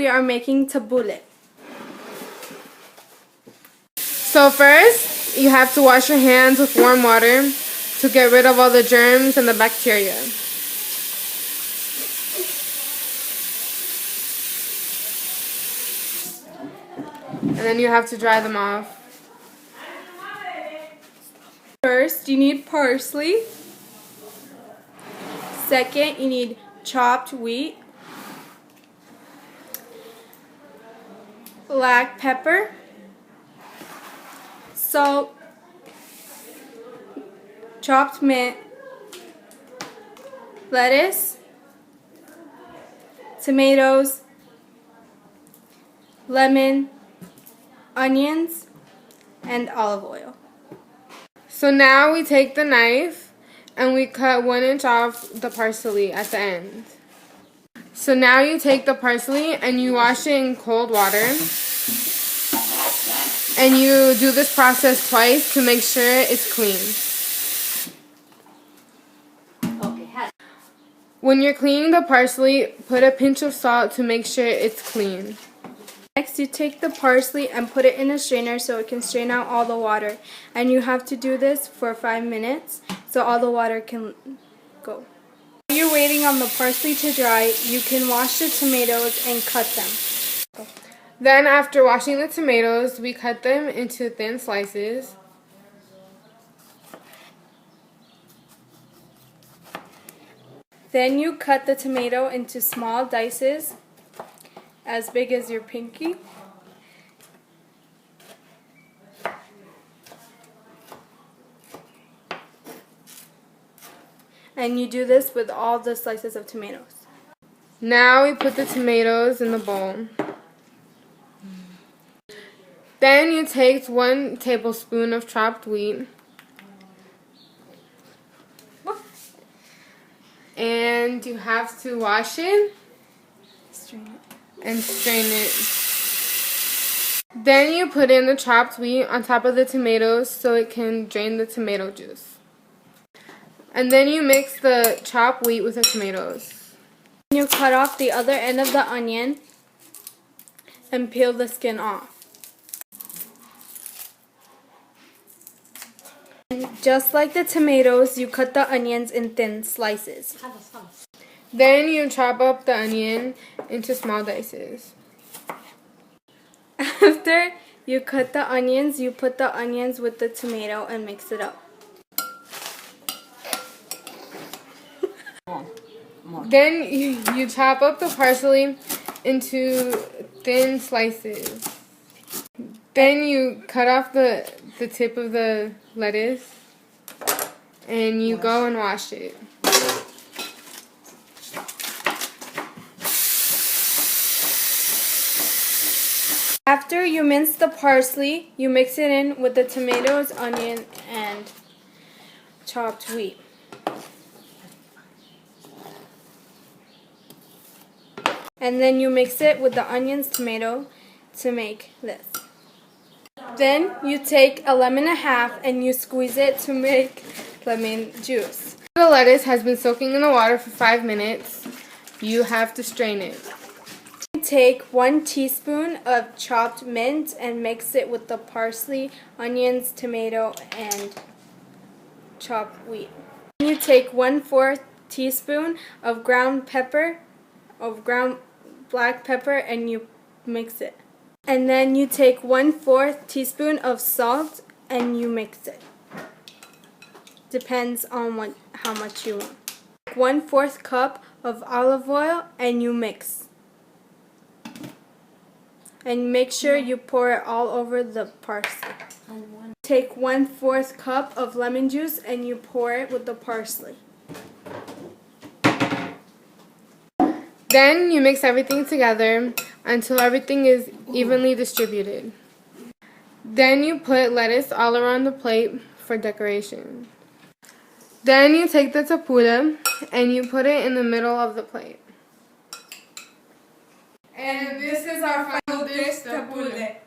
We are making tabule. So first, you have to wash your hands with warm water to get rid of all the germs and the bacteria. And then you have to dry them off. First, you need parsley. Second, you need chopped wheat, black pepper, salt, chopped mint, lettuce, tomatoes, lemon, onions, and olive oil. So now we take the knife and we cut 1 inch off the parsley at the end. So now you take the parsley and you wash it in cold water. And you do this process twice to make sure it's clean. When you're cleaning the parsley, put a pinch of salt to make sure it's clean. Next, you take the parsley and put it in a strainer so it can strain out all the water. And you have to do this for 5 minutes so all the water can go. While you're waiting on the parsley to dry, you can wash the tomatoes and cut them. Then after washing the tomatoes, we cut them into thin slices. Then you cut the tomato into small dices as big as your pinky. And you do this with all the slices of tomatoes. Now we put the tomatoes in the bowl. Then you take 1 tablespoon of chopped wheat. And you have to wash it and strain it. Then you put in the chopped wheat on top of the tomatoes so it can drain the tomato juice. And then you mix the chopped wheat with the tomatoes. You cut off the other end of the onion and peel the skin off. Just like the tomatoes, you cut the onions in thin slices. Then you chop up the onion into small dices. After you cut the onions, you put the onions with the tomato and mix it up. Then you chop up the parsley into thin slices. Then you cut off the tip of the lettuce and you go and wash it. After you mince the parsley, you mix it in with the tomatoes, onion, and chopped wheat. And then you mix it with the onions, tomato to make this. Then you take a lemon and a half and you squeeze it to make lemon juice. The lettuce has been soaking in the water for 5 minutes. You have to strain it. Take 1 teaspoon of chopped mint and mix it with the parsley, onions, tomato, and chopped wheat. Then you take 1/4 teaspoon of ground black pepper and you mix it. And then you take 1/4 teaspoon of salt and you mix it. Depends on how much you want. 1/4 cup of olive oil and you mix. And make sure you pour it all over the parsley. Take 1/4 cup of lemon juice and you pour it with the parsley. Then you mix everything together until everything is evenly distributed. Then you put lettuce all around the plate for decoration. Then you take the tabule and you put it in the middle of the plate. And this is our final dish, tabule.